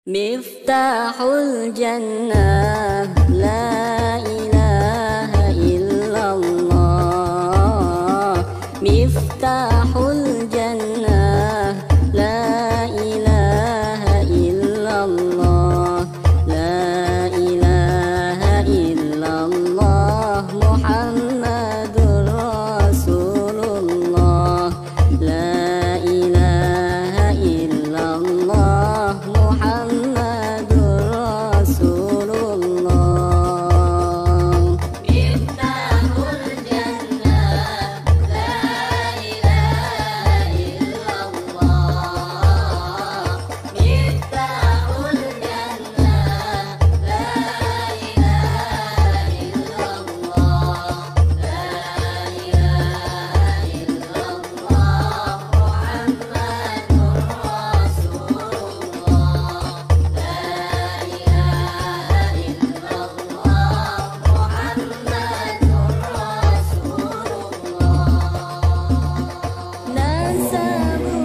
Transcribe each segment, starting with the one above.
Miftahul Jannah, la ilaha illallah. Miftahul Jannah, la ilaha illallah. La ilaha illallah, Muhammadur Rasulullah. La ilaha illallah, Muhammadur Rasulullah. Miftahul Jannah, la ilaha illallah. Miftahul Jannah, la ilaha illallah. La ilaha illallah, Muhammadur Rasulullah. La ilaha illallah, Muhammadur Rasulullah. Nasabun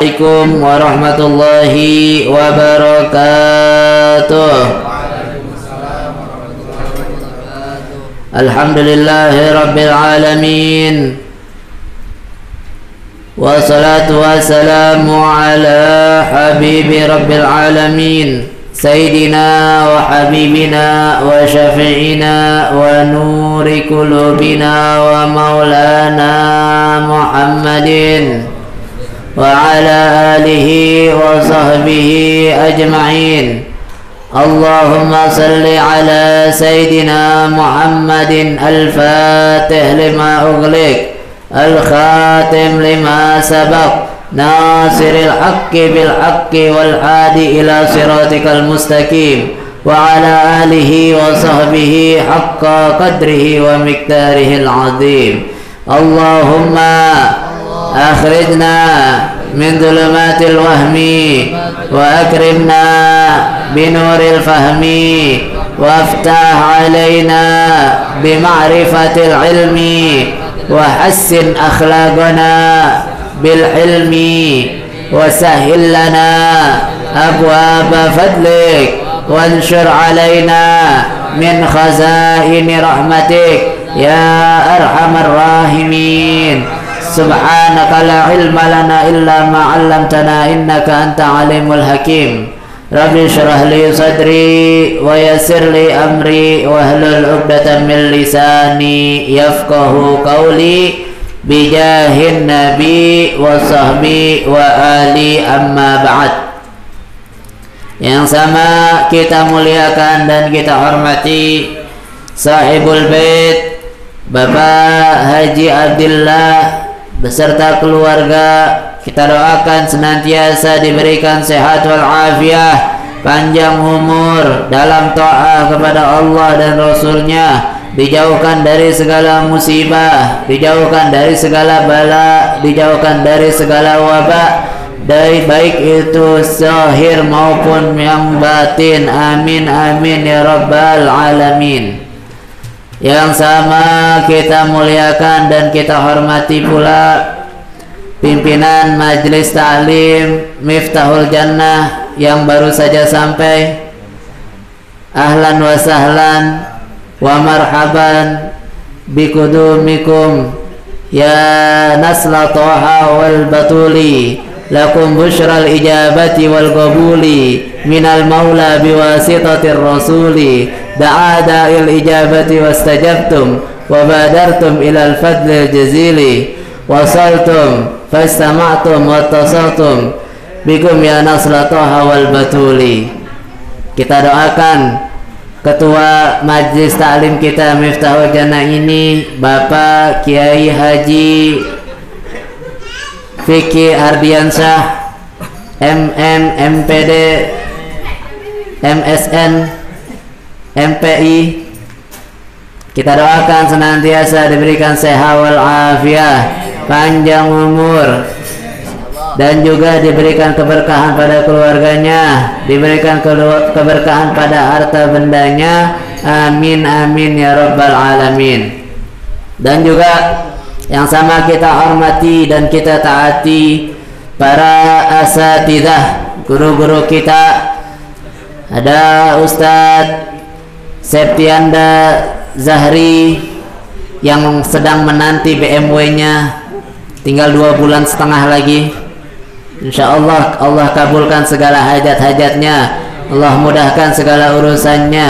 Assalamualaikum warahmatullahi wabarakatuh. Alhamdulillahi rabbil alamin. Wassalatu wassalamu ala habibi rabbil alamin, Sayyidina wa habibina wa syafi'ina wa nuri kulubina wa maulana Muhammadin wa ala alihi wa sahbihi ajma'in. Allahumma salli ala Sayyidina Muhammadin al-fatih lima ughliq, al-khatim lima sabaq, nasiril haqqi bil haqqi wal hadi ila siratikal mustaqim, wa ala alihi wa sahbihi haqqa qadrihi wa miqdarihil azim. Allahumma akhrijna min dhulumatil wahmi wa akrimna binuril fahmi waftah alaina bima'rifatil ilmi wa hassin akhlaqana bil ilmi wa sahhil lana abwaba fadlik wanshur alaina min khazaini rahmatik ya arhamar rahimin. Subhanaka la ilma lana illa ma 'allamtana innaka anta alimul hakim. Rabbi shrah li sadri wa yassir li amri wahlul 'uqdatam min lisani yafqahu qawli bijahin nabi wa sahbi wa ali amma ba'd. Yang sama kita muliakan dan kita hormati sahibul bait Bapak Haji Abdillah beserta keluarga. Kita doakan senantiasa diberikan sehat wal afiah, panjang umur dalam taat kepada Allah dan Rasulnya, dijauhkan dari segala musibah, dijauhkan dari segala bala, dijauhkan dari segala wabak, dari baik itu zahir maupun yang batin. Amin amin ya rabbal alamin. Yang sama kita muliakan dan kita hormati pula pimpinan Majelis Ta'lim Miftahul Jannah yang baru saja sampai. Ahlan wa sahlan wa marhaban bikudumikum ya nasla Taha wal Batuli, lakum bushral ijabati wal qabuli minal maula biwasitatir rasuli, da'a da'il ijabati wastajabtum wa badartum ilal fadlil jazili, wasaltum fastama'tum wattasaltum bikum ya nasla Taha wal Batuli. Kita doakan Ketua Majelis Ta'lim kita Miftahul Jannah ini, Bapak Kiai Haji Fikri Ardiansyah MM, MPD, MSN, MPI. Kita doakan senantiasa diberikan sehat wal afiah, panjang umur, dan juga diberikan keberkahan pada keluarganya, diberikan keberkahan pada harta bendanya. Amin amin ya rabbal alamin. Dan juga yang sama kita hormati dan kita taati para asatidzah, guru-guru kita. Ada Ustadz Septianda Zahri yang sedang menanti BMW-nya, tinggal 2 bulan setengah lagi. Insya Allah, Allah kabulkan segala hajat-hajatnya, Allah mudahkan segala urusannya,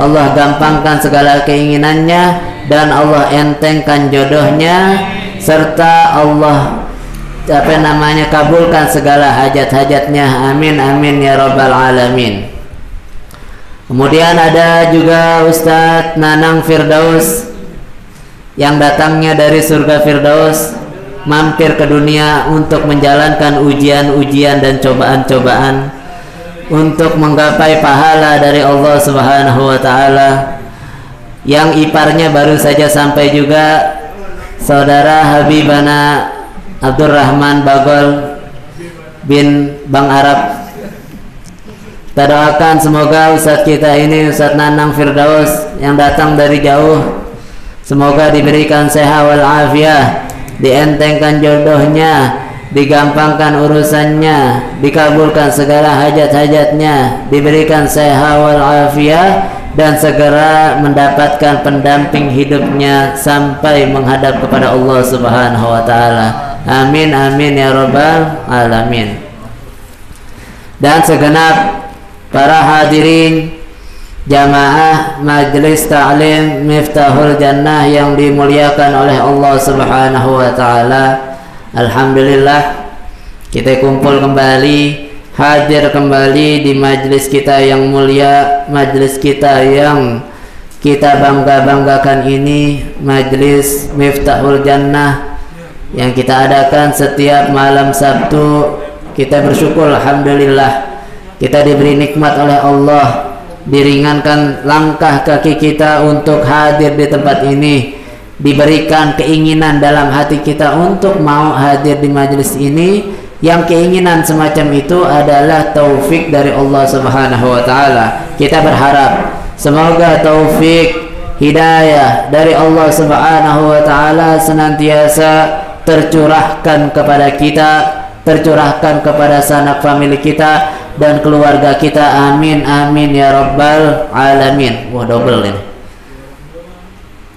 Allah gampangkan segala keinginannya, dan Allah entengkan jodohnya, serta Allah kabulkan segala hajat-hajatnya. Amin amin ya rabbal alamin. Kemudian ada juga Ustadz Nanang Firdaus yang datangnya dari surga Firdaus, mampir ke dunia untuk menjalankan ujian-ujian dan cobaan-cobaan untuk menggapai pahala dari Allah Subhanahu wa taala. Yang iparnya baru saja sampai juga, Saudara Habibana Abdurrahman Bagol bin Bang Arab. Kita doakan semoga Ustadz kita ini, Ustadz Nanang Firdaus yang datang dari jauh, semoga diberikan sehat wal afiah, dientengkan jodohnya, digampangkan urusannya, dikabulkan segala hajat-hajatnya, diberikan sehat wal afiah, dan segera mendapatkan pendamping hidupnya sampai menghadap kepada Allah Subhanahu wa taala. Amin amin ya rabbal alamin. Dan segenap para hadirin jamaah Majelis Ta'lim Miftahul Jannah yang dimuliakan oleh Allah Subhanahu wa taala. Alhamdulillah kita kumpul kembali, hadir kembali di majelis kita yang mulia, majelis kita yang kita bangga-banggakan ini, Majelis Miftahul Jannah yang kita adakan setiap malam Sabtu. Kita bersyukur alhamdulillah kita diberi nikmat oleh Allah, diringankan langkah kaki kita untuk hadir di tempat ini, diberikan keinginan dalam hati kita untuk mau hadir di majelis ini. Yang keinginan semacam itu adalah taufik dari Allah Subhanahu wa taala. Kita berharap semoga taufik hidayah dari Allah Subhanahu wa taala senantiasa tercurahkan kepada kita, tercurahkan kepada sanak famili kita dan keluarga kita. Amin amin ya rabbal alamin. Wah, double ini,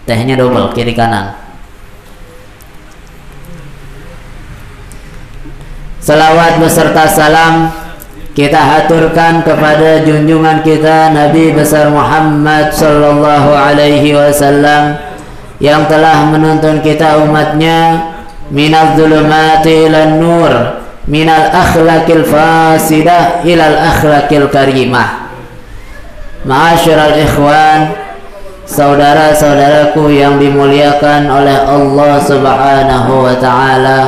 tehnya double kiri kanan. Salawat beserta salam kita haturkan kepada junjungan kita Nabi besar Muhammad sallallahu alaihi wasallam yang telah menuntun kita umatnya minal zulumati ilan nur, minal akhlaqil fasidah ilal akhlaqil karimah. Ma'asyiral ikhwan, saudara-saudaraku yang dimuliakan oleh Allah Subhanahu wa taala.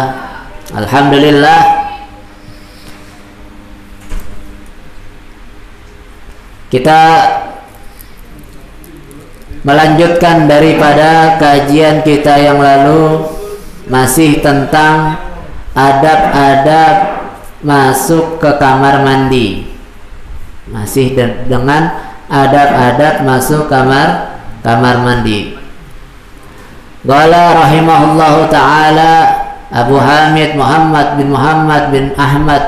Alhamdulillah, kita melanjutkan daripada kajian kita yang lalu, masih tentang adab-adab masuk ke kamar mandi. Masih dengan adab-adab masuk kamar mandi. Qala rahimahullahu ta'ala Abu Hamid Muhammad bin Ahmad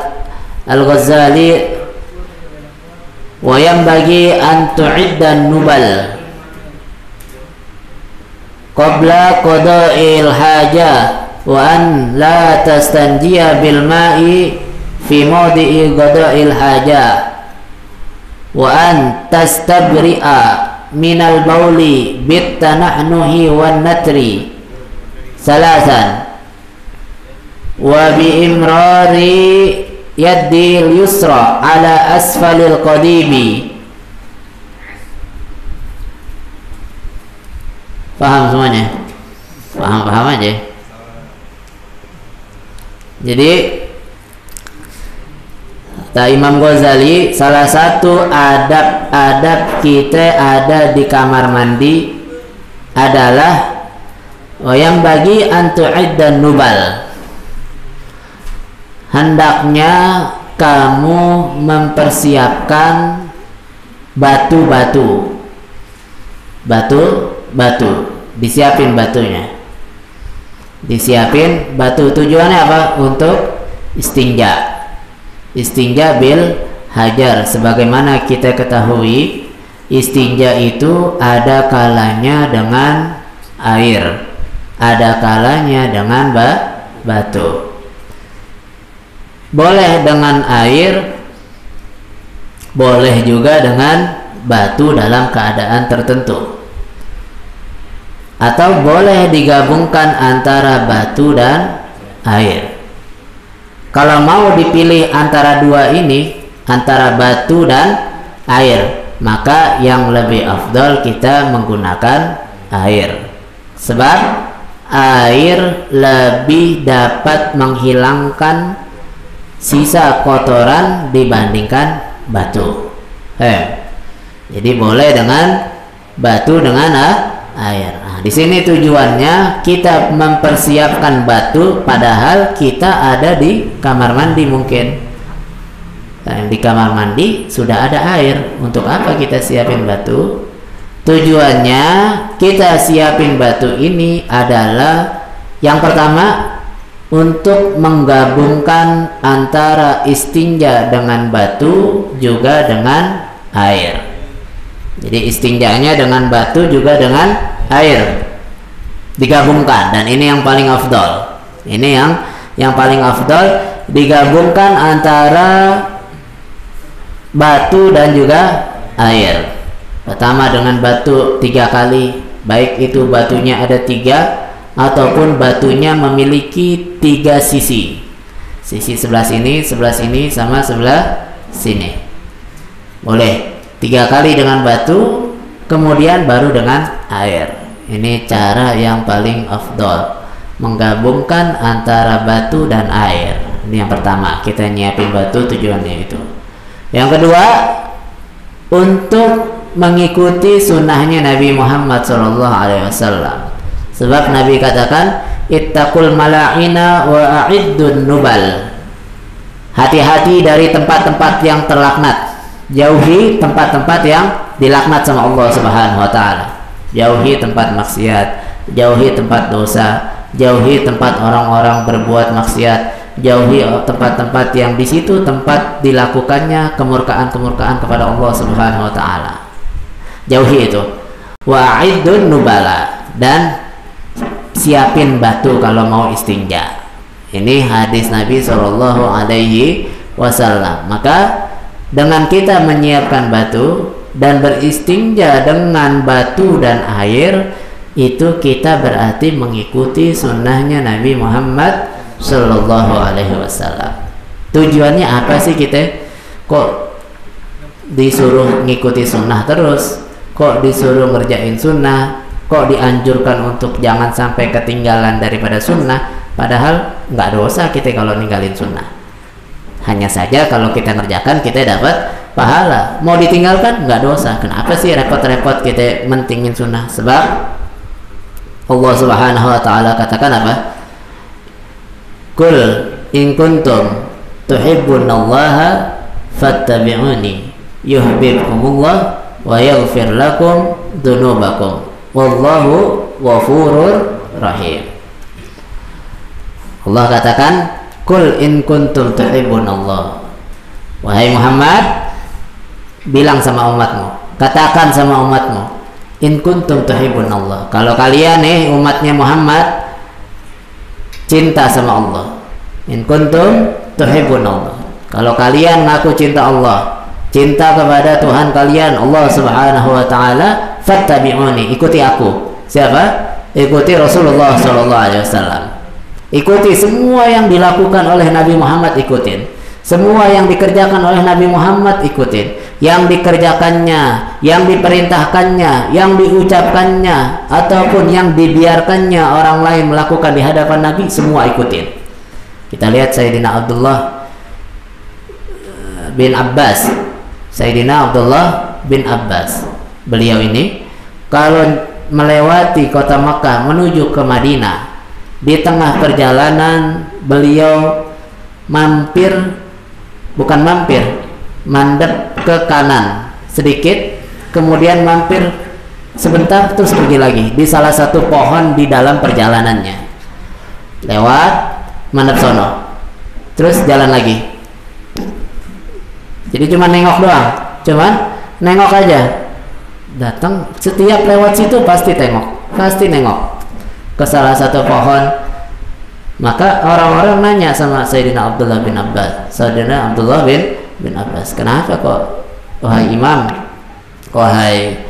Al-Ghazali, wa yanbaghi an tu'iddan nubal qabla qada'il haja wa an la tastanjiya bil ma'i fi mawdi'i qada'il haja wa an tastabri'a minal bauli bit tanahnuhi wan natri salasan wa bi imrari yaddil yusra ala asfalil qadimi. Paham semuanya? Paham aja. Jadi Imam Ghazali, salah satu adab-adab kita ada di kamar mandi adalah yang bagi antu'id dan nubal. Hendaknya kamu mempersiapkan batu, disiapin batunya. Disiapin batu, tujuannya apa? Untuk istinja bil hajar. Sebagaimana kita ketahui, istinja itu ada kalanya dengan air, ada kalanya dengan batu. Boleh dengan air, boleh juga dengan batu dalam keadaan tertentu, atau boleh digabungkan antara batu dan air. Kalau mau dipilih antara dua ini, antara batu dan air, maka yang lebih afdal kita menggunakan air. Sebab air lebih dapat menghilangkan sisa kotoran dibandingkan batu. Jadi boleh dengan batu dengan air. Nah, di sini tujuannya kita mempersiapkan batu, padahal kita ada di kamar mandi mungkin. Nah, di kamar mandi sudah ada air. Untuk apa kita siapin batu? Tujuannya kita siapin batu ini adalah yang pertama untuk menggabungkan antara istinja dengan batu juga dengan air. Jadi istinjanya dengan batu juga dengan air digabungkan, dan ini yang paling afdal. Ini yang paling afdal, digabungkan antara batu dan juga air. Pertama dengan batu 3 kali, baik itu batunya ada 3 ataupun batunya memiliki 3 sisi. Sisi sebelah sini, sama sebelah sini. Boleh 3 kali dengan batu, kemudian baru dengan air. Ini cara yang paling afdal, menggabungkan antara batu dan air. Ini yang pertama, kita nyiapin batu, tujuannya itu. Yang kedua, untuk mengikuti sunnahnya Nabi Muhammad SAW. Sebab Nabi katakan, ittaqul mala'ina wa a'iddun nubal. Hati-hati dari tempat-tempat yang terlaknat. Jauhi tempat-tempat yang dilaknat sama Allah Subhanahu wa taala. Jauhi tempat maksiat, jauhi tempat dosa, jauhi tempat orang-orang berbuat maksiat, jauhi tempat-tempat yang di situ tempat dilakukannya kemurkaan-kemurkaan kepada Allah Subhanahu wa taala. Jauhi itu. Wa a'iddun nubala, dan siapin batu kalau mau istinja. Ini hadis Nabi SAW. Maka Dengan kita menyiapkan batu dan beristinja dengan batu dan air, itu kita berarti mengikuti sunnahnya Nabi Muhammad Sallallahu Alaihi Wasallam. Tujuannya apa sih kita kok disuruh ngikuti sunnah terus, kok disuruh ngerjain sunnah, kok dianjurkan untuk jangan sampai ketinggalan daripada sunnah, padahal nggak dosa kita kalau ninggalin sunnah. Hanya saja kalau kita ngerjakan kita dapat pahala, mau ditinggalkan nggak dosa. Kenapa sih repot-repot kita mentingin sunnah? Sebab Allah Subhanahu wa Ta'ala katakan apa? Qul in kuntum tuhibbunallaha fattabi'uni yuhibbukumullah wa yaghfir lakum dzunubakum wallahu ghafurur rahim. Allah katakan, Qul in kuntum tuhibbunallah. Wahai Muhammad, bilang sama umatmu, katakan sama umatmu, in kuntum tuhibbunallah. Kalau kalian umatnya Muhammad cinta sama Allah. In kuntum tuhibbunallah. Kalau kalian ngaku cinta Allah, cinta kepada Tuhan kalian Allah Subhanahu wa Ta'ala, fattabi'uni, ikuti aku. Siapa? Ikuti Rasulullah sallallahu alaihi wasallam. Ikuti semua yang dilakukan oleh Nabi Muhammad, ikutin. Semua yang dikerjakan oleh Nabi Muhammad, ikutin. Yang dikerjakannya, yang diperintahkannya, yang diucapkannya, ataupun yang dibiarkannya orang lain melakukan di hadapan Nabi, semua ikutin. Kita lihat Sayyidina Abdullah bin Abbas. Sayyidina Abdullah bin Abbas. Beliau ini kalau melewati kota Makkah menuju ke Madinah, di tengah perjalanan beliau mandep ke kanan sedikit, kemudian mampir sebentar, terus pergi lagi di salah satu pohon di dalam perjalanannya. Lewat, mandep sono, terus jalan lagi. Jadi cuma nengok doang, cuman nengok aja. Datang setiap lewat situ pasti nengok ke salah satu pohon. Maka orang-orang nanya sama Sayyidina Abdullah bin Abbas, Sayyidina Abdullah bin Abbas, kenapa kok wahai imam, wahai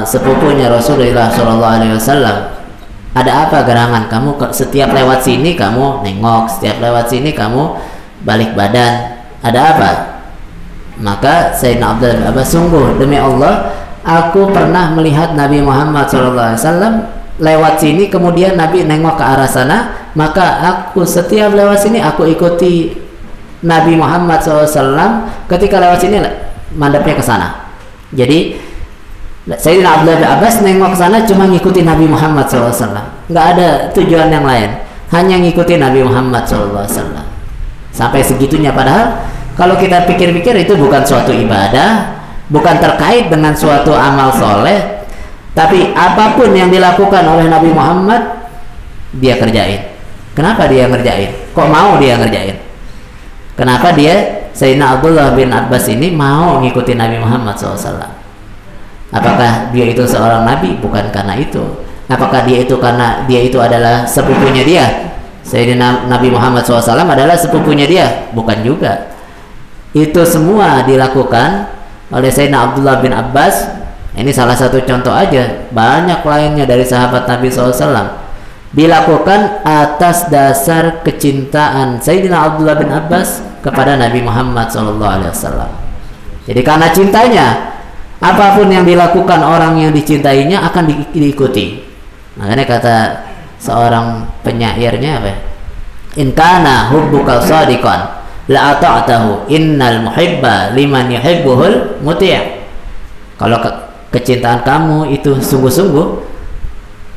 sepupunya Rasulullah Shallallahu Alaihi Wasallam, ada apa gerangan kamu setiap lewat sini kamu nengok, setiap lewat sini kamu balik badan, ada apa? Maka Sayyidina Abdullah bin Abbas, sungguh demi Allah, aku pernah melihat Nabi Muhammad Shallallahu Alaihi Wasallam lewat sini, kemudian Nabi nengok ke arah sana, maka aku setiap lewat sini aku ikuti Nabi Muhammad SAW. Ketika lewat sini mandapnya ke sana. Jadi Sayyidina Abdullah bin Abbas nengok ke sana cuma ngikuti Nabi Muhammad SAW, nggak ada tujuan yang lain, hanya ngikuti Nabi Muhammad SAW. Sampai segitunya, padahal kalau kita pikir-pikir itu bukan suatu ibadah, bukan terkait dengan suatu amal soleh. Tapi apapun yang dilakukan oleh Nabi Muhammad, dia kerjain. Kenapa dia ngerjain? Kok mau dia ngerjain? Kenapa dia, Sayyidina Abdullah bin Abbas ini mau ngikutin Nabi Muhammad SAW? Apakah dia itu seorang Nabi? Bukan karena itu. Apakah dia itu karena dia itu adalah sepupunya dia? Sayyidina Nabi Muhammad SAW adalah sepupunya dia? Bukan juga. Itu semua dilakukan oleh Sayyidina Abdullah bin Abbas. Ini salah satu contoh aja, banyak lainnya dari sahabat Nabi SAW dilakukan atas dasar kecintaan Sayyidina Abdullah bin Abbas kepada Nabi Muhammad SAW. Jadi karena cintanya, apapun yang dilakukan orang yang dicintainya akan diikuti. Makanya kata seorang penyairnya apa? In kana hubbuka shadiqan la ata'tahu innal muhibba liman yuhibbuhul muti'. Kalau kecintaan kamu itu sungguh-sungguh,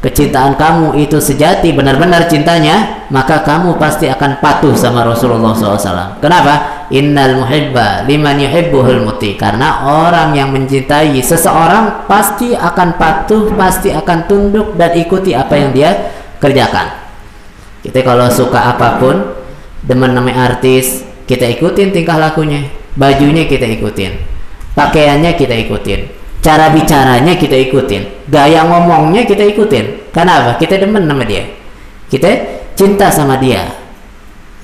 kecintaan kamu itu sejati, benar-benar cintanya, maka kamu pasti akan patuh sama Rasulullah SAW. Kenapa? Innal muhibba liman yuhibbuhul muti. Karena orang yang mencintai seseorang pasti akan patuh, pasti akan tunduk dan ikuti apa yang dia kerjakan. Kita kalau suka apapun, demen namanya artis, kita ikutin tingkah lakunya, bajunya kita ikutin, pakaiannya kita ikutin, cara bicaranya kita ikutin, gaya ngomongnya kita ikutin. Karena apa? Kita demen sama dia, kita cinta sama dia.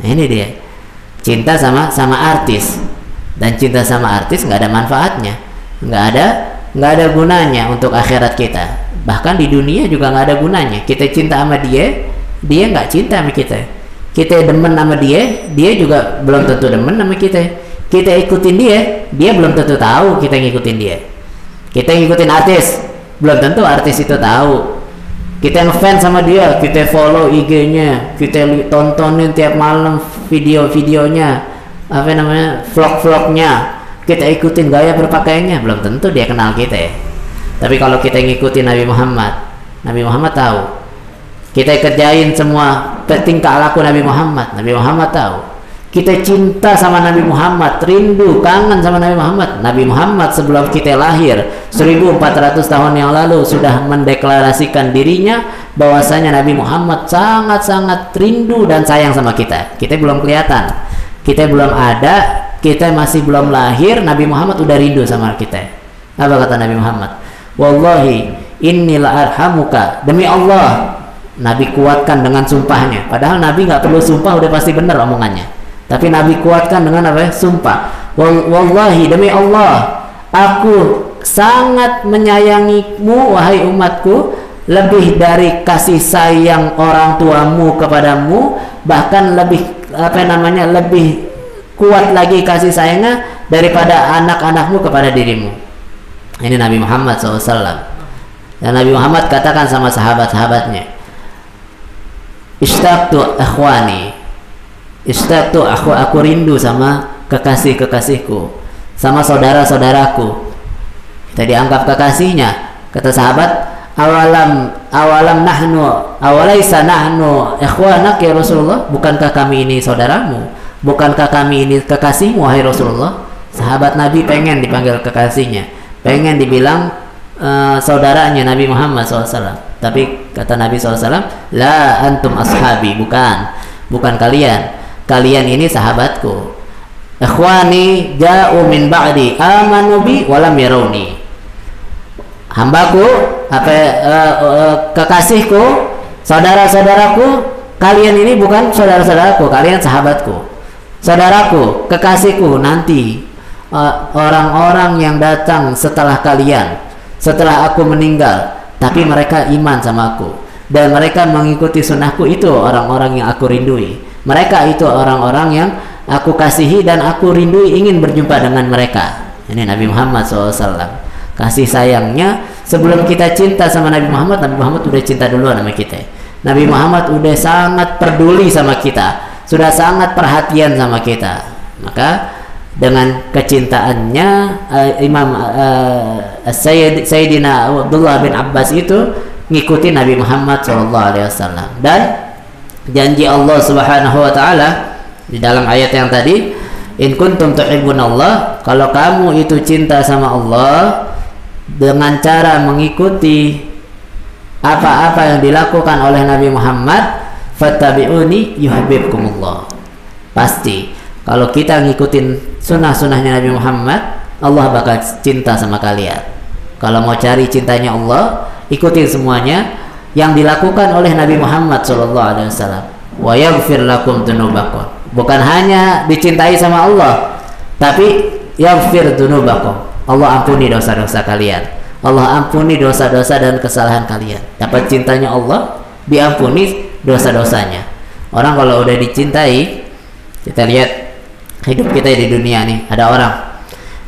Nah, ini dia, cinta sama artis. Dan cinta sama artis nggak ada manfaatnya, nggak ada gunanya untuk akhirat kita. Bahkan di dunia juga nggak ada gunanya. Kita cinta sama dia nggak cinta sama kita. Kita demen sama dia juga belum tentu demen sama kita. Kita ikutin dia belum tentu tahu kita ngikutin dia. Kita ngikutin artis, belum tentu artis itu tahu. Kita ngefans sama dia, kita follow IG-nya, kita tontonin tiap malam video-videonya, vlog-vlognya, kita ikutin gaya berpakaiannya, belum tentu dia kenal kita. Tapi kalau kita ngikutin Nabi Muhammad tahu. Kita kerjain semua tingkah laku Nabi Muhammad tahu. Kita cinta sama Nabi Muhammad, rindu, kangen sama Nabi Muhammad. Nabi Muhammad sebelum kita lahir 1400 tahun yang lalu sudah mendeklarasikan dirinya bahwasanya Nabi Muhammad sangat-sangat rindu dan sayang sama kita. Kita belum kelihatan, kita belum ada, kita masih belum lahir, Nabi Muhammad udah rindu sama kita. Apa kata Nabi Muhammad? Wallahi inni la arhamuka, demi Allah. Nabi kuatkan dengan sumpahnya, padahal Nabi nggak perlu sumpah, udah pasti benar omongannya. Tapi Nabi kuatkan dengan apa? Sumpah. Wallahi, demi Allah, aku sangat menyayangimu wahai umatku, lebih dari kasih sayang orang tuamu kepadamu, bahkan lebih lebih kuat lagi kasih sayangnya daripada anak-anakmu kepada dirimu. Ini Nabi Muhammad SAW. Dan Nabi Muhammad katakan sama sahabat-sahabatnya, Ishtaqtu akhwani, aku rindu sama kekasih-kekasihku, sama saudara-saudaraku. Kita dianggap kekasihnya. Kata sahabat, awalam nahnu awalaisa nahnu ikhwanak ya Rasulullah, bukankah kami ini saudaramu, bukankah kami ini kekasihmu wahai Rasulullah? Sahabat Nabi pengen dipanggil kekasihnya, pengen dibilang saudaranya Nabi Muhammad SAW. Tapi kata Nabi SAW, la antum ashabi, bukan kalian ini sahabatku. Ikhwani ja'u min ba'di amanu bi walam yarawni. Hambaku, kekasihku, saudara-saudaraku, kalian ini bukan saudara-saudaraku, kalian sahabatku. Saudaraku, kekasihku nanti orang-orang yang datang setelah kalian, setelah aku meninggal, tapi mereka iman sama aku dan mereka mengikuti sunnahku, itu orang-orang yang aku rindui. Mereka itu orang-orang yang aku kasihi dan aku rindui, ingin berjumpa dengan mereka. Ini Nabi Muhammad SAW. Kasih sayangnya, sebelum kita cinta sama Nabi Muhammad udah cinta duluan sama kita. Nabi Muhammad udah sangat peduli sama kita, sudah sangat perhatian sama kita. Maka dengan kecintaannya Imam Sayyidina Abdullah bin Abbas itu ngikuti Nabi Muhammad SAW. Dan janji Allah Subhanahu wa taala di dalam ayat yang tadi, in kuntum tuhibbunallah, kalau kamu itu cinta sama Allah dengan cara mengikuti apa-apa yang dilakukan oleh Nabi Muhammad, fattabi'uni yuhibbukumullah. Pasti kalau kita ngikutin sunnah-sunnahnya Nabi Muhammad, Allah bakal cinta sama kalian. Kalau mau cari cintanya Allah, ikutin semuanya yang dilakukan oleh Nabi Muhammad SAW. Wa yaghfir lakum dzunubakum. Bukan hanya dicintai sama Allah, tapi yaghfir dzunubakum. Allah ampuni dosa-dosa kalian. Allah ampuni dosa-dosa dan kesalahan kalian. Dapat cintanya Allah, diampuni dosa-dosanya. Orang kalau udah dicintai, kita lihat hidup kita di dunia nih, ada orang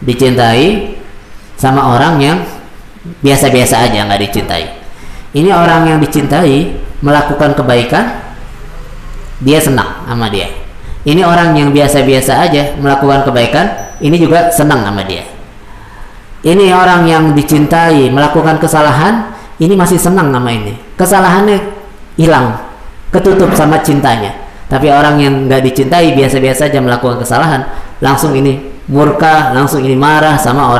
dicintai sama orang yang biasa-biasa aja, nggak dicintai. Ini orang yang dicintai melakukan kebaikan, dia senang sama dia. Ini orang yang biasa-biasa aja melakukan kebaikan, ini juga senang sama dia. Ini orang yang dicintai melakukan kesalahan, ini masih senang sama ini. Kesalahannya hilang, ketutup sama cintanya. Tapi orang yang nggak dicintai, biasa-biasa aja melakukan kesalahan, langsung ini murka, langsung ini marah sama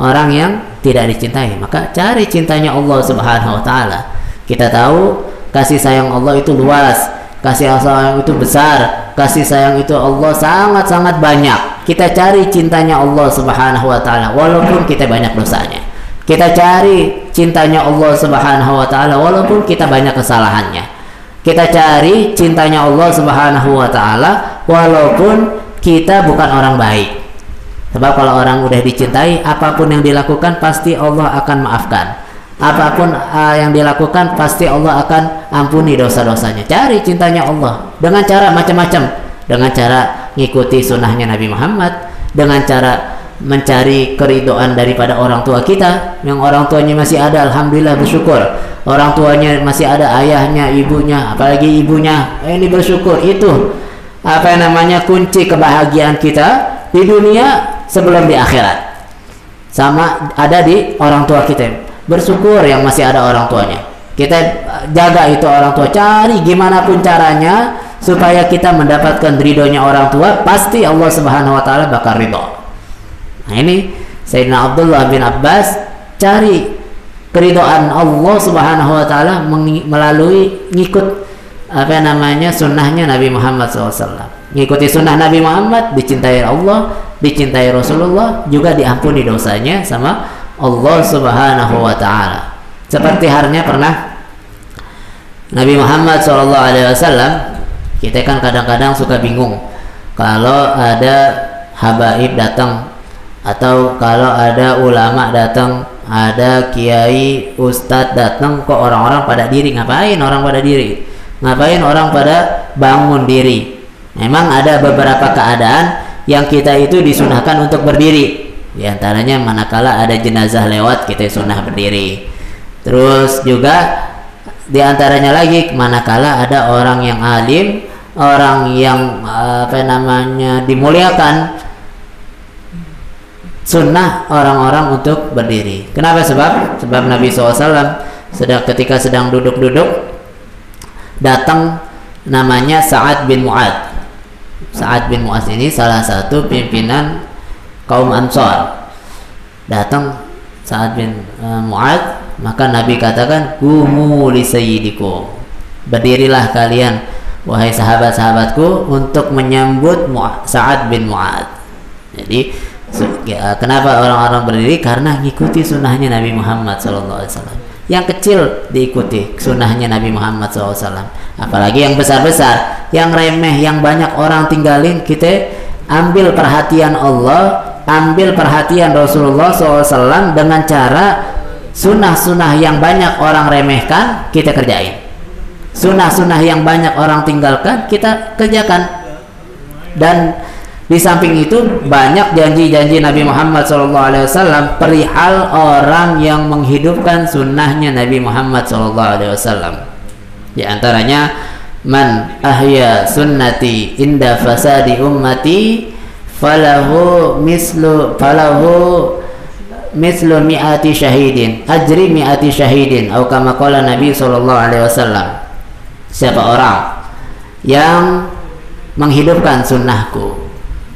orang yang tidak dicintai. Maka cari cintanya Allah Subhanahu wa taala. Kita tahu kasih sayang Allah itu luas, kasih sayang itu besar, kasih sayang itu Allah sangat-sangat banyak. Kita cari cintanya Allah Subhanahu wa taala walaupun kita banyak dosanya. Kita cari cintanya Allah Subhanahu wa taala walaupun kita banyak kesalahannya. Kita cari cintanya Allah Subhanahu wa taala walaupun kita bukan orang baik. Sebab kalau orang udah dicintai, apapun yang dilakukan pasti Allah akan maafkan. Apapun yang dilakukan pasti Allah akan ampuni dosa-dosanya. Cari cintanya Allah dengan cara macam-macam. Dengan cara ngikuti sunnahnya Nabi Muhammad, dengan cara mencari keridoan daripada orang tua kita. Yang orang tuanya masih ada, alhamdulillah bersyukur. Orang tuanya masih ada, ayahnya, ibunya, apalagi ibunya, ini bersyukur. Itu apa yang namanya kunci kebahagiaan kita di dunia sebelum di akhirat. Sama ada di orang tua kita. Bersyukur yang masih ada orang tuanya. Kita jaga itu orang tua, cari gimana pun caranya supaya kita mendapatkan ridhonya orang tua. Pasti Allah Subhanahu wa taala bakal ridho. Nah, ini Sayyidina Abdullah bin Abbas cari keridhaan Allah Subhanahu wa taala melalui ngikut apa namanya sunnahnya Nabi Muhammad SAW. Ngikuti sunnah Nabi Muhammad, dicintai Allah, dicintai Rasulullah, juga diampuni dosanya sama Allah Subhanahu wa taala. Seperti halnya pernah Nabi Muhammad SAW, kita kan kadang-kadang suka bingung kalau ada habaib datang atau kalau ada ulama datang, ada kiai, ustadz datang, kok orang-orang pada diri. Ngapain orang pada diri? Ngapain orang pada bangun diri? Memang ada beberapa keadaan yang kita itu disunahkan untuk berdiri. Di antaranya manakala ada jenazah lewat, kita sunnah berdiri. Terus juga di antaranya lagi manakala ada orang yang alim, orang yang apa namanya dimuliakan, sunnah orang-orang untuk berdiri. Kenapa? Sebab Nabi SAW ketika sedang duduk-duduk, datang namanya Sa'ad bin Mu'ad. Sa'ad bin Mu'ad ini salah satu pimpinan kaum Ansar. Datang Sa'ad bin Mu'ad, maka Nabi katakan, "Qumu li sayyidikum." Berdirilah kalian wahai sahabat-sahabatku untuk menyambut Sa'ad bin Mu'ad. Jadi kenapa orang-orang berdiri? Karena ngikuti sunnahnya Nabi Muhammad SAW. Yang kecil diikuti sunnahnya Nabi Muhammad SAW. Apalagi yang besar-besar, yang remeh, yang banyak orang tinggalin, kita ambil perhatian Allah, ambil perhatian Rasulullah SAW dengan cara sunnah-sunnah yang banyak orang remehkan, kita kerjain. Sunnah-sunnah yang banyak orang tinggalkan, kita kerjakan. Dan di samping itu banyak janji-janji Nabi Muhammad SAW perihal orang yang menghidupkan sunnahnya Nabi Muhammad SAW. Di antaranya, man ahya sunnati inda fasadi ummati falahu mislu mi'ati syahidin, ajri mi'ati syahidin, atau kama qala Nabi SAW. Siapa orang yang menghidupkan sunnahku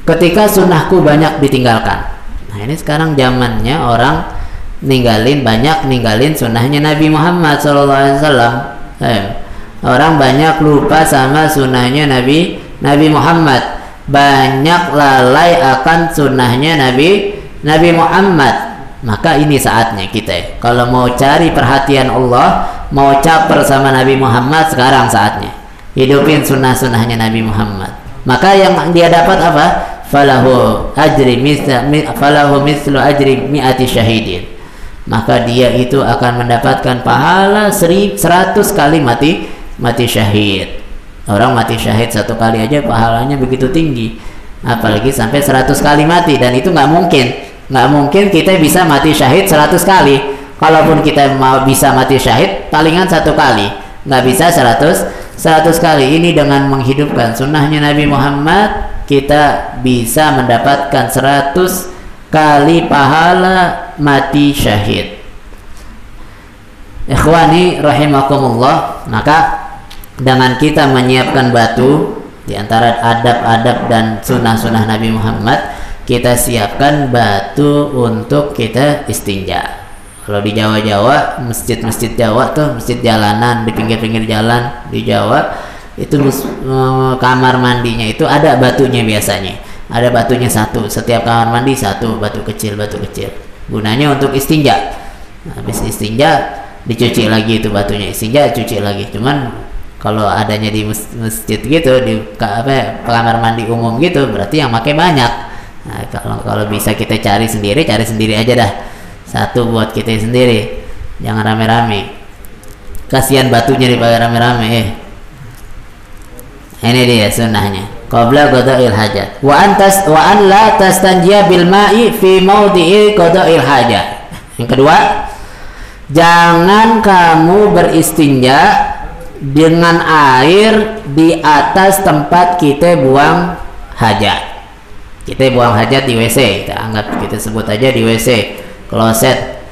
ketika sunnahku banyak ditinggalkan. Nah, ini sekarang zamannya orang ninggalin sunnahnya Nabi Muhammad SAW. Orang banyak lupa sama sunnahnya Nabi Muhammad, banyak lalai akan sunnahnya Nabi Muhammad. Maka ini saatnya kita kalau mau cari perhatian Allah, mau caper sama Nabi Muhammad, sekarang saatnya hidupin sunnah-sunnahnya Nabi Muhammad. Maka yang dia dapat apa? Falahu mislu ajri mi'ati syahidin. Maka dia itu akan mendapatkan pahala 100 kali mati syahid. Orang mati syahid 1 kali aja pahalanya begitu tinggi, apalagi sampai 100 kali mati. Dan itu nggak mungkin kita bisa mati syahid 100 kali. Kalaupun kita mau bisa mati syahid, palingan 1 kali, nggak bisa 100 kali. Ini dengan menghidupkan sunnahnya Nabi Muhammad, kita bisa mendapatkan 100 kali pahala mati syahid. Ikhwani rahimakumullah, maka dengan kita menyiapkan batu, di antara adab-adab dan sunnah-sunnah Nabi Muhammad, kita siapkan batu untuk kita istinja. Kalau di Jawa-Jawa, masjid-masjid Jawa tuh, masjid jalanan di pinggir-pinggir jalan di Jawa itu, kamar mandinya itu ada batunya. Biasanya ada batunya satu, setiap kamar mandi satu batu kecil. Gunanya untuk istinja. Habis istinja dicuci lagi itu batunya, istinja cuci lagi. Cuman kalau adanya di masjid gitu, di kamar mandi umum gitu, berarti yang pakai banyak. Nah, kalau bisa kita cari sendiri aja dah. Satu buat kita sendiri, jangan rame-rame. Kasihan batunya dipakai rame-rame. Ini dia sunnahnya. Qabla qada'il hajat. Wa an la tastanjiya bil ma'i fi mawdi'i qada'il hajat. Yang kedua, jangan kamu beristinja dengan air di atas tempat kita buang hajat. Kita buang hajat di WC, kita sebut aja di WC, kloset.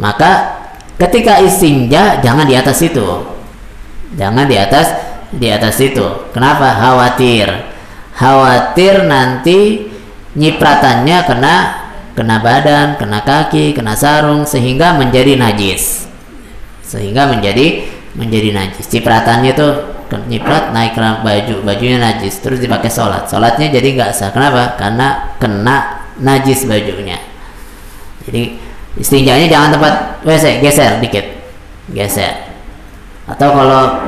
Maka ketika istinja jangan di atas itu. Jangan di atas itu. Kenapa? Khawatir nanti nyipratannya kena badan, kena kaki, kena sarung sehingga menjadi najis. Cipratannya tuh nyiprat naik ke bajunya najis, terus dipakai sholatnya jadi nggak sah. Kenapa? Karena kena najis bajunya. Jadi istinjanya jangan tempat WC, geser. Atau kalau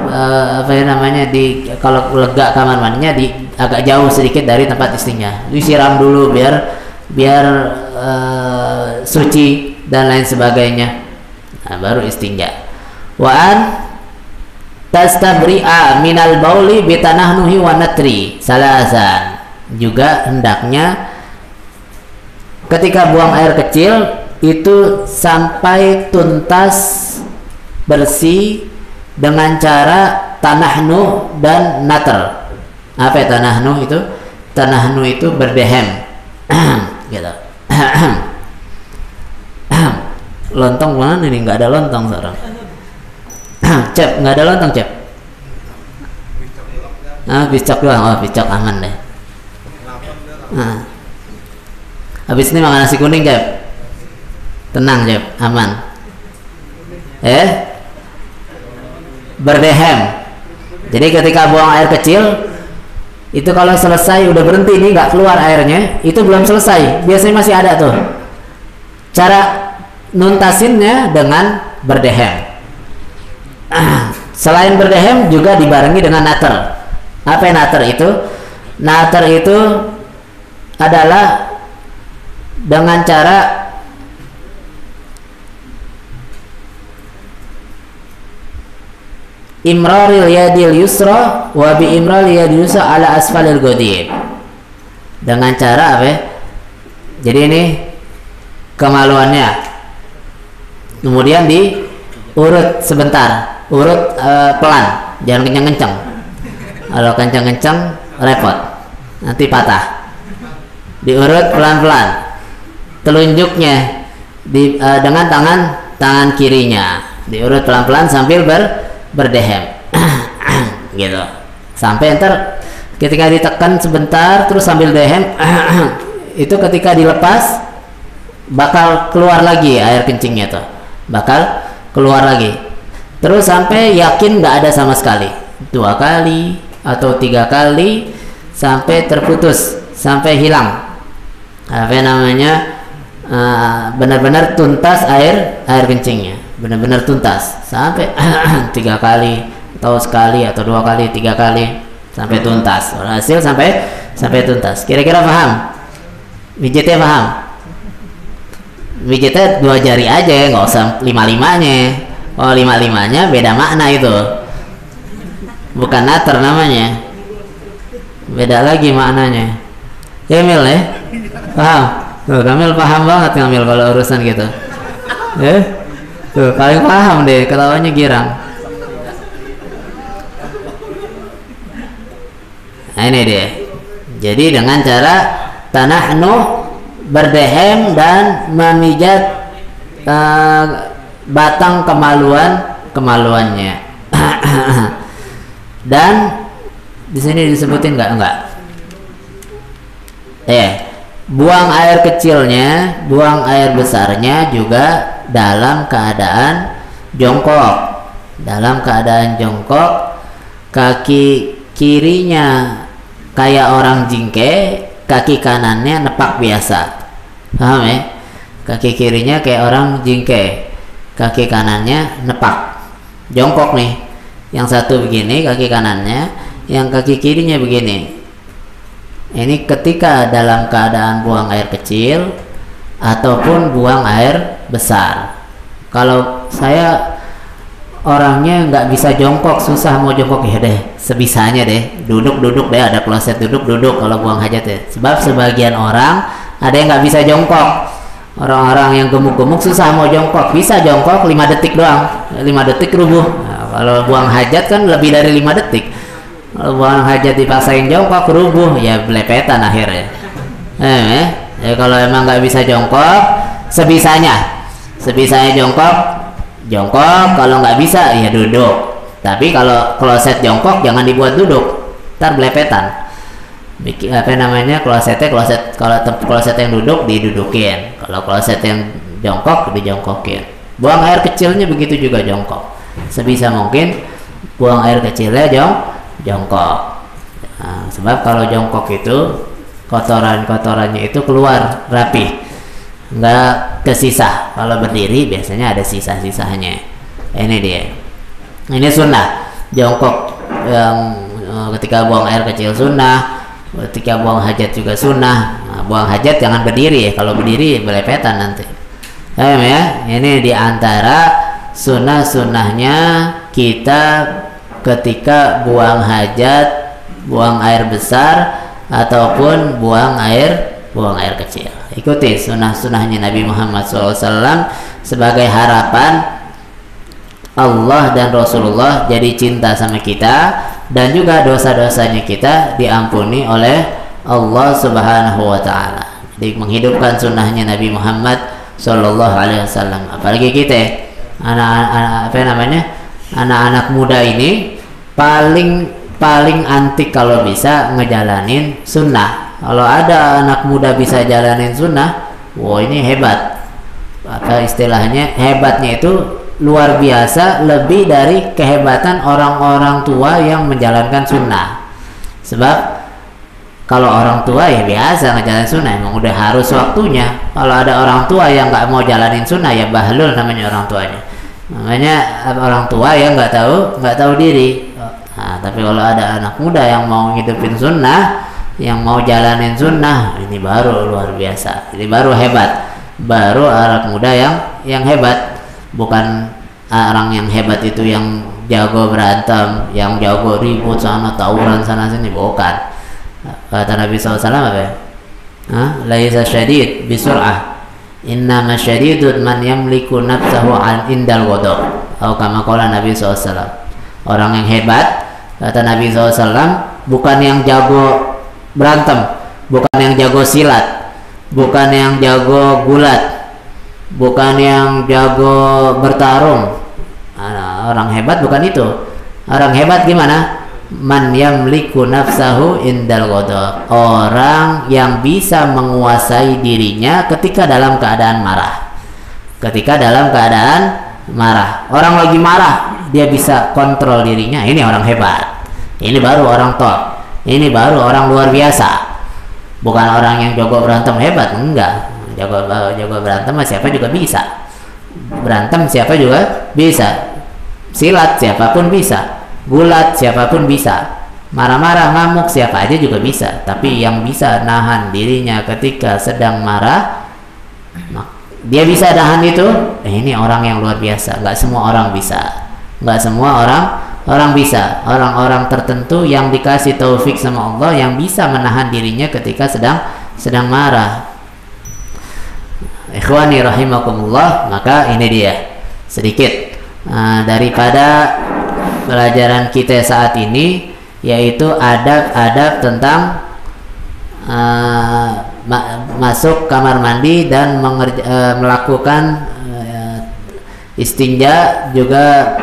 kalau lega kamar mandinya agak jauh sedikit dari tempat istinja, disiram dulu biar suci dan lain sebagainya. Nah, baru istinja. Wa'an tastabri'a minal bauli bitanahnuhi wa natri salasan. Juga hendaknya ketika buang air kecil itu sampai tuntas bersih dengan cara tanahnu dan natr. Apa ya tanahnu itu? Tanahnu itu berdehem. Gitu. Lontong mana ini? Nggak ada lontong sekarang. Cep, nggak ada lontong Cep. Bicok doang. Oh, bicok aman deh. Habis ini makan nasi kuning Cep. Tenang Cep, aman. Berdehem. Jadi ketika buang air kecil itu kalau selesai udah berhenti nih nggak keluar airnya, itu belum selesai, biasanya masih ada tuh. Cara nuntasinnya dengan berdehem. Selain berdehem juga dibarengi dengan nater. Apa yang nater itu? Nater itu adalah dengan cara imraril yadil yusra wa bi imraril yadil yusra ala asfalil godib. Dengan cara apa ya? Jadi ini kemaluannya, kemudian diurut sebentar, urut pelan, jangan kencang-kencang. Kalau kencang-kencang repot, nanti patah. Diurut pelan-pelan, telunjuknya dengan tangan kirinya diurut pelan-pelan sambil berdehem. Gitu sampai ntar ketika ditekan sebentar terus sambil dehem itu ketika dilepas bakal keluar lagi air kencingnya tuh, bakal keluar lagi terus sampai yakin nggak ada sama sekali, 2 kali atau 3 kali sampai terputus, sampai hilang apa namanya, benar-benar tuntas air kencingnya, benar-benar tuntas sampai 3 kali atau sekali atau 2 kali 3 kali sampai tuntas. Hasil sampai tuntas. Kira-kira paham? Mijitnya paham? Mijitnya 2 jari aja, nggak usah 5-5-nya. Oh 5-5-nya beda makna itu, bukan nater namanya, beda lagi maknanya. Kamil ya? Paham? Tuh, Kamil paham banget Kamil kalau urusan gitu. Tuh, paling paham deh, ketawanya girang. Nah, ini dia. Jadi dengan cara tanahnu, berdehem dan memijat batang kemaluannya. Dan di sini disebutin enggak? Buang air kecilnya, buang air besarnya juga dalam keadaan jongkok. Dalam keadaan jongkok, kaki kirinya kayak orang jingke, kaki kanannya nepak biasa. Paham ya? Kaki kirinya kayak orang jingke, kaki kanannya nepak. Jongkok nih. Yang satu begini kaki kanannya, yang kaki kirinya begini. Ini ketika dalam keadaan buang air kecil ataupun buang air besar. Kalau saya orangnya nggak bisa jongkok, susah mau jongkok, ya deh sebisanya deh, duduk deh, ada kloset duduk kalau buang hajat ya. Sebab sebagian orang ada yang nggak bisa jongkok. Orang-orang yang gemuk-gemuk susah mau jongkok, bisa jongkok 5 detik doang, 5 detik rubuh. Nah, kalau buang hajat kan lebih dari 5 detik. Kalau buang hajat dipaksain jongkok rubuh, ya belepetan akhirnya. Ya kalau emang nggak bisa jongkok, sebisanya jongkok. Kalau nggak bisa ya duduk. Tapi kalau kloset jongkok jangan dibuat duduk, ntar belepetan. Kalau kloset yang duduk didudukin, kalau kloset yang jongkok dijongkokin. Buang air kecilnya begitu juga jongkok. Sebisa mungkin buang air kecilnya jongkok. Nah, sebab kalau jongkok itu kotorannya itu keluar rapi, nggak kesisa. Kalau berdiri biasanya ada sisa-sisanya. Ini dia. Ini sunnah jongkok, yang ketika buang air kecil sunnah, ketika buang hajat juga sunnah. Nah, buang hajat jangan berdiri ya, kalau berdiri belepetan nanti. Ya, ini diantara sunnah-sunnahnya kita ketika buang hajat, buang air besar ataupun buang air kecil. Ikuti sunnah-sunnahnya Nabi Muhammad SAW sebagai harapan Allah dan Rasulullah jadi cinta sama kita, dan juga dosa-dosanya kita diampuni oleh Allah Subhanahu wa Ta'ala. Jadi menghidupkan sunnahnya Nabi Muhammad SAW. Apalagi kita anak-anak muda ini paling antik kalau bisa ngejalanin sunnah. Kalau ada anak muda bisa jalanin sunnah, wah ini hebat. Maka istilahnya hebatnya itu luar biasa, lebih dari kehebatan orang-orang tua yang menjalankan sunnah. Sebab kalau orang tua ya biasa ngejalanin sunnah, emang udah harus waktunya. Kalau ada orang tua yang nggak mau jalanin sunnah, ya bahlul namanya orang tuanya. Namanya orang tua yang nggak tahu diri. Nah, tapi kalau ada anak muda yang mau ngidupin sunnah, yang mau jalanin sunnah, ini baru luar biasa. Ini baru hebat, baru anak muda yang hebat. Bukan orang yang hebat itu yang jago berantem, yang jago ribut sana, tawuran sana sini, bukan. Kata Nabi SAW apa? Laisa syadid bisur'ah, innama syadidun man yamliku nafsahu an indal ghadab. Atau kama qala Nabi SAW. Orang yang hebat, kata Nabi SAW, bukan yang jago berantem, bukan yang jago silat, bukan yang jago gulat, bukan yang jago bertarung. Orang hebat bukan itu. Orang hebat gimana? Man yamliku nafsahu indal ghadab. Orang yang bisa menguasai dirinya ketika dalam keadaan marah. Ketika dalam keadaan marah, orang lagi marah, dia bisa kontrol dirinya. Ini orang hebat. Ini baru orang top. Ini baru orang luar biasa. Bukan orang yang jago berantem hebat, enggak. Jago berantem siapa juga bisa. Berantem siapa juga bisa. Silat siapapun bisa. Gulat siapapun bisa. Marah-marah ngamuk siapa aja juga bisa. Tapi yang bisa nahan dirinya ketika sedang marah, dia bisa nahan itu. Ini orang yang luar biasa. Nggak semua orang bisa. Nggak semua orang bisa. Orang-orang tertentu yang dikasih taufik sama Allah yang bisa menahan dirinya ketika sedang marah. Ikhwani rahimakumullah, maka ini dia sedikit daripada pelajaran kita saat ini, yaitu adab-adab tentang masuk kamar mandi dan melakukan istinja, juga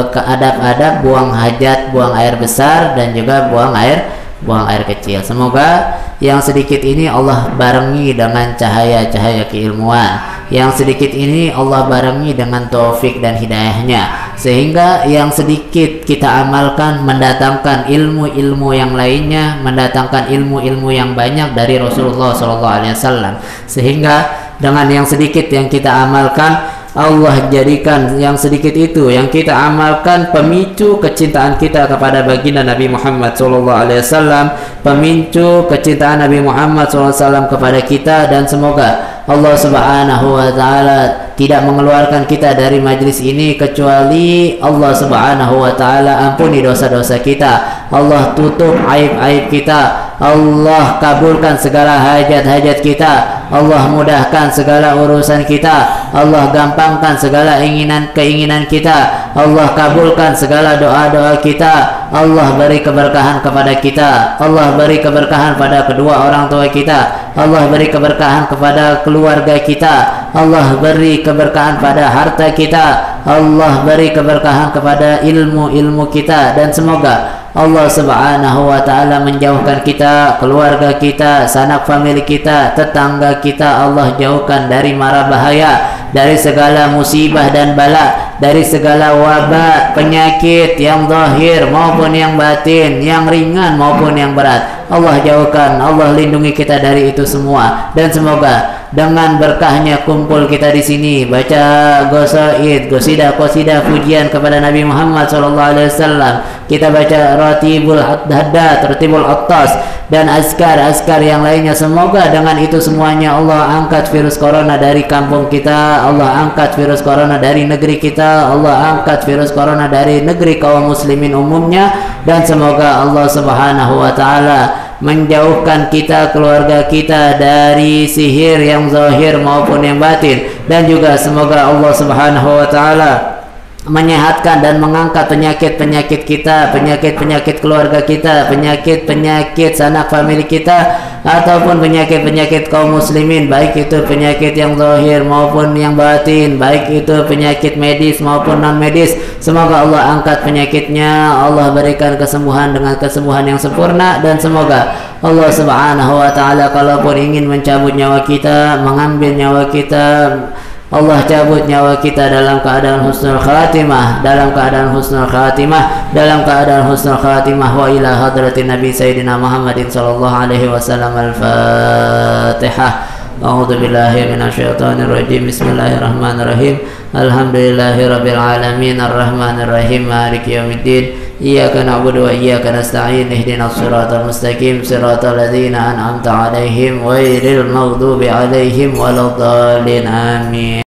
adab-adab buang hajat, buang air besar, dan juga buang air kecil. Semoga yang sedikit ini Allah barengi dengan cahaya-cahaya keilmuan, yang sedikit ini Allah barengi dengan taufik dan hidayahnya, sehingga yang sedikit kita amalkan mendatangkan ilmu-ilmu yang lainnya, mendatangkan ilmu-ilmu yang banyak dari Rasulullah SAW, sehingga dengan yang sedikit yang kita amalkan Allah jadikan yang sedikit itu yang kita amalkan pemicu kecintaan kita kepada baginda Nabi Muhammad SAW, pemicu kecintaan Nabi Muhammad SAW kepada kita, dan semoga Allah Subhanahu wa Ta'ala tidak mengeluarkan kita dari majlis ini kecuali Allah Subhanahu wa Ta'ala ampuni dosa-dosa kita, Allah tutup aib-aib kita, Allah kabulkan segala hajat-hajat kita, Allah mudahkan segala urusan kita, Allah gampangkan segala keinginan kita, Allah kabulkan segala doa-doa kita, Allah beri keberkahan kepada kita, Allah beri keberkahan pada kedua orang tua kita, Allah beri keberkahan kepada keluarga kita, Allah beri keberkahan pada harta kita, Allah beri keberkahan kepada ilmu-ilmu kita, dan semoga Allah Subhanahu wa Ta'ala menjauhkan kita, keluarga kita, sanak famili kita, tetangga kita, Allah jauhkan dari mara bahaya, dari segala musibah dan bala, dari segala wabak, penyakit yang zahir maupun yang batin, yang ringan maupun yang berat. Allah jauhkan, Allah lindungi kita dari itu semua, dan semoga dengan berkahnya kumpul kita di sini baca gosaid, qasidah pujian kepada Nabi Muhammad SAW, kita baca ratibul haddad, ratibul attas, dan azkar yang lainnya. Semoga dengan itu semuanya Allah angkat virus corona dari kampung kita, Allah angkat virus corona dari negeri kita, Allah angkat virus corona dari negeri kaum muslimin umumnya, dan semoga Allah Subhanahu wa Ta'ala menjauhkan kita, keluarga kita dari sihir yang zahir maupun yang batin, dan juga semoga Allah Subhanahu wa Ta'ala menyehatkan dan mengangkat penyakit-penyakit kita, penyakit-penyakit keluarga kita, penyakit-penyakit sanak famili kita, ataupun penyakit-penyakit kaum muslimin, baik itu penyakit yang zahir maupun yang batin, baik itu penyakit medis maupun non medis. Semoga Allah angkat penyakitnya, Allah berikan kesembuhan dengan kesembuhan yang sempurna, dan semoga Allah Subhanahu wa Ta'ala kalaupun ingin mencabut nyawa kita, mengambil nyawa kita, Allah cabut nyawa kita dalam keadaan husnul khatimah, dalam keadaan husnul khatimah, dalam keadaan husnul khatimah. Wa ila hadratin Nabi Sayyidina Muhammadin sallallahu alaihi wasallam. Al-Fatihah. A'udzu billahi minasyaitonir rajim. Bismillahirrahmanirrahim. Alhamdulillahirabbil alamin arrahmanir rahim maliki yaumiddin. Iyyaka na'budu wa iyyaka nasta'in. Ihdinas siratal mustaqim, siratal ladzina an'amta 'alaihim ghairil maghdubi 'alaihim waladdallin. Amin.